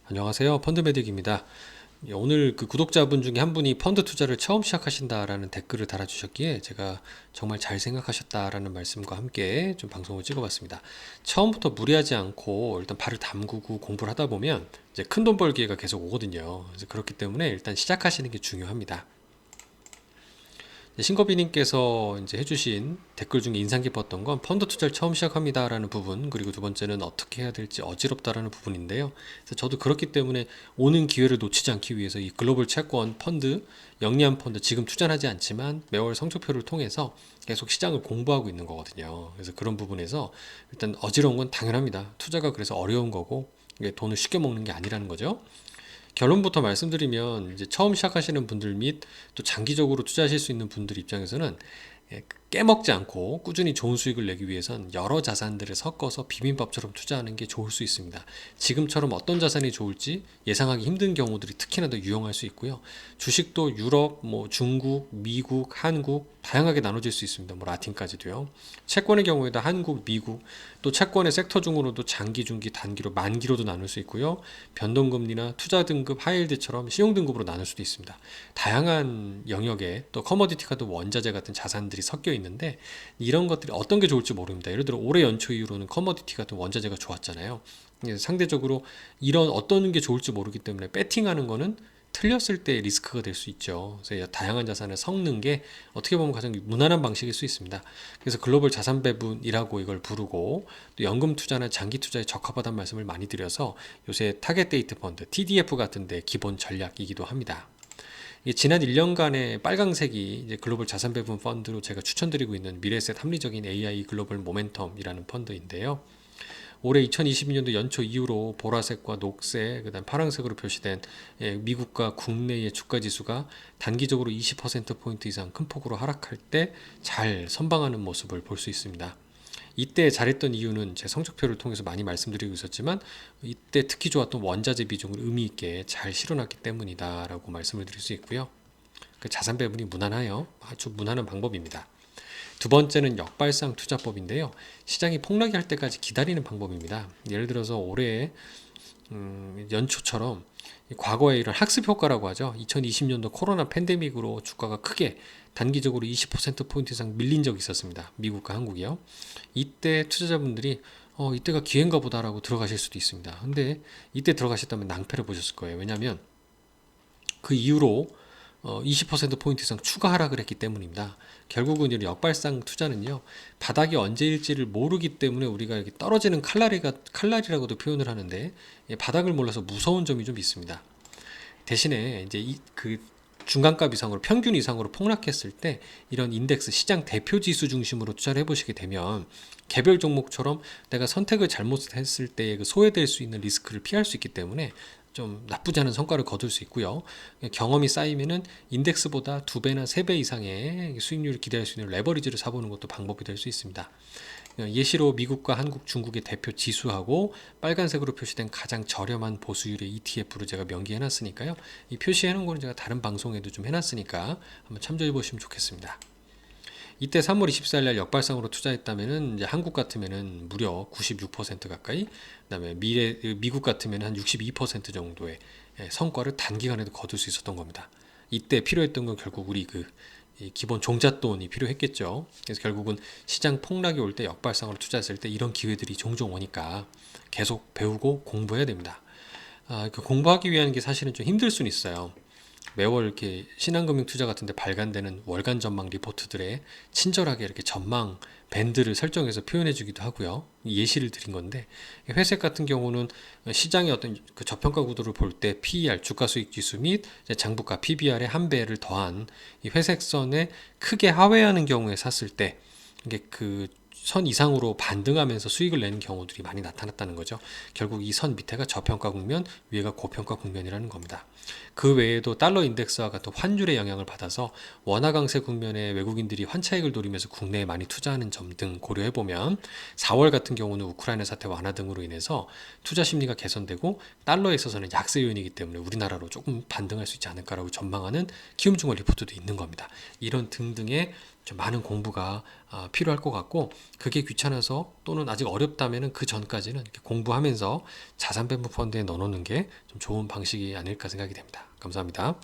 안녕하세요. 펀드메딕입니다. 오늘 그 구독자분 중에 한 분이 펀드 투자를 처음 시작하신다라는 댓글을 달아주셨기에 제가 정말 잘 생각하셨다라는 말씀과 함께 좀 방송을 찍어봤습니다. 처음부터 무리하지 않고 일단 발을 담그고 공부를 하다 보면 이제 큰 돈 벌 기회가 계속 오거든요. 그래서 그렇기 때문에 일단 시작하시는 게 중요합니다. 신거비님께서 이제 해주신 댓글 중에 인상 깊었던 건 펀드 투자를 처음 시작합니다라는 부분, 그리고 두 번째는 어떻게 해야 될지 어지럽다라는 부분인데요. 그래서 저도 그렇기 때문에 오는 기회를 놓치지 않기 위해서 이 글로벌 채권 펀드, 영리한 펀드 지금 투자하지 않지만 매월 성적표를 통해서 계속 시장을 공부하고 있는 거거든요. 그래서 그런 부분에서 일단 어지러운 건 당연합니다. 투자가 그래서 어려운 거고 이게 돈을 쉽게 먹는 게 아니라는 거죠. 결론부터 말씀드리면 이제 처음 시작하시는 분들 및 또 장기적으로 투자하실 수 있는 분들 입장에서는 깨먹지 않고 꾸준히 좋은 수익을 내기 위해선 여러 자산들을 섞어서 비빔밥처럼 투자하는 게 좋을 수 있습니다. 지금처럼 어떤 자산이 좋을지 예상하기 힘든 경우들이 특히나 더 유용할 수 있고요. 주식도 유럽, 중국, 미국, 한국 다양하게 나눠질 수 있습니다. 라틴까지도요. 채권의 경우에도 한국, 미국, 또 채권의 섹터 중으로도 장기, 중기, 단기로 만기로도 나눌 수 있고요. 변동금리나 투자 등급, 하이힐드처럼 신용 등급으로 나눌 수도 있습니다. 다양한 영역에 또 커머디티 카드, 원자재 같은 자산들이 섞여 있는데 이런 것들이 어떤 게 좋을지 모릅니다. 예를 들어 올해 연초 이후로는 커머디티 같은 원자재가 좋았잖아요. 상대적으로 이런 어떤 게 좋을지 모르기 때문에 배팅하는 거는 틀렸을 때 리스크가 될 수 있죠. 그래서 다양한 자산을 섞는 게 어떻게 보면 가장 무난한 방식일 수 있습니다. 그래서 글로벌 자산 배분이라고 이걸 부르고 또 연금 투자나 장기 투자에 적합하다는 말씀을 많이 드려서 요새 타겟 데이트 펀드 TDF 같은 데 기본 전략이기도 합니다. 지난 1년간의 빨강색이 이제 글로벌 자산 배분 펀드로 제가 추천드리고 있는 미래에셋 합리적인 AI 글로벌 모멘텀이라는 펀드인데요. 올해 2022년도 연초 이후로 보라색과 녹색, 그다음 파란색으로 표시된 미국과 국내의 주가 지수가 단기적으로 20%포인트 이상 큰 폭으로 하락할 때 잘 선방하는 모습을 볼 수 있습니다. 이때 잘했던 이유는 제 성적표를 통해서 많이 말씀드리고 있었지만 이때 특히 좋았던 원자재 비중을 의미 있게 잘 실어놨기 때문이다라고 말씀을 드릴 수 있고요. 그 자산 배분이 무난해요. 아주 무난한 방법입니다. 두 번째는 역발상 투자법인데요. 시장이 폭락이 할 때까지 기다리는 방법입니다. 예를 들어서 올해 연초처럼 과거에 이런 학습 효과라고 하죠. 2020년도 코로나 팬데믹으로 주가가 크게 단기적으로 20%포인트 이상 밀린 적이 있었습니다. 미국과 한국이요. 이때 투자자분들이 이때가 기회인가 보다라고 들어가실 수도 있습니다. 근데 이때 들어가셨다면 낭패를 보셨을 거예요. 왜냐하면 그 이후로 20%포인트 이상 추가 하락을 했기 때문입니다. 결국은 이런 역발상 투자는요, 바닥이 언제일지를 모르기 때문에 우리가 이렇게 떨어지는 칼날이라고도 표현을 하는데, 바닥을 몰라서 무서운 점이 좀 있습니다. 대신에 이제 그 중간값 이상으로 평균 이상으로 폭락했을 때 이런 인덱스 시장 대표 지수 중심으로 투자를 해보시게 되면 개별 종목처럼 내가 선택을 잘못했을 때의 그 소외될 수 있는 리스크를 피할 수 있기 때문에 좀 나쁘지 않은 성과를 거둘 수 있고요. 경험이 쌓이면은 인덱스보다 2배나 3배 이상의 수익률을 기대할 수 있는 레버리지를 사보는 것도 방법이 될 수 있습니다. 예시로 미국과 한국, 중국의 대표 지수하고 빨간색으로 표시된 가장 저렴한 보수율의 ETF를 제가 명기해놨으니까요. 이 표시해놓은 거는 제가 다른 방송에도 좀 해놨으니까 한번 참조해 보시면 좋겠습니다. 이때 3월 24일 날 역발상으로 투자했다면은 이제 한국 같으면은 무려 96% 가까이, 그다음에 미국 같으면 한 62% 정도의 성과를 단기간에도 거둘 수 있었던 겁니다. 이때 필요했던 건 결국 우리 기본 종잣돈이 필요했겠죠. 그래서 결국은 시장 폭락이 올 때 역발상으로 투자했을 때 이런 기회들이 종종 오니까 계속 배우고 공부해야 됩니다. 공부하기 위한 게 사실은 좀 힘들 수는 있어요. 매월 이렇게 신한금융 투자 같은데 발간되는 월간 전망 리포트들에 친절하게 이렇게 전망 밴드를 설정해서 표현해 주기도 하고요. 예시를 드린 건데, 회색 같은 경우는 시장의 어떤 그 저평가 구도를 볼 때 PER, 주가 수익 지수 및 장부가 PBR의 한 배를 더한 이 회색 선에 크게 하회하는 경우에 샀을 때 이게 그 선 이상으로 반등하면서 수익을 내는 경우들이 많이 나타났다는 거죠. 결국 이 선 밑에가 저평가 국면, 위에가 고평가 국면이라는 겁니다. 그 외에도 달러 인덱스와 같은 환율의 영향을 받아서 원화 강세 국면에 외국인들이 환차익을 노리면서 국내에 많이 투자하는 점 등 고려해보면 4월 같은 경우는 우크라이나 사태 완화 등으로 인해서 투자 심리가 개선되고 달러에 있어서는 약세 요인이기 때문에 우리나라로 조금 반등할 수 있지 않을까라고 전망하는 키움증권 리포트도 있는 겁니다. 이런 등등의 좀 많은 공부가 필요할 것 같고, 그게 귀찮아서 또는 아직 어렵다면은 그 전까지는 이렇게 공부하면서 자산 배분 펀드에 넣어놓는 게 좀 좋은 방식이 아닐까 생각이 됩니다. 감사합니다.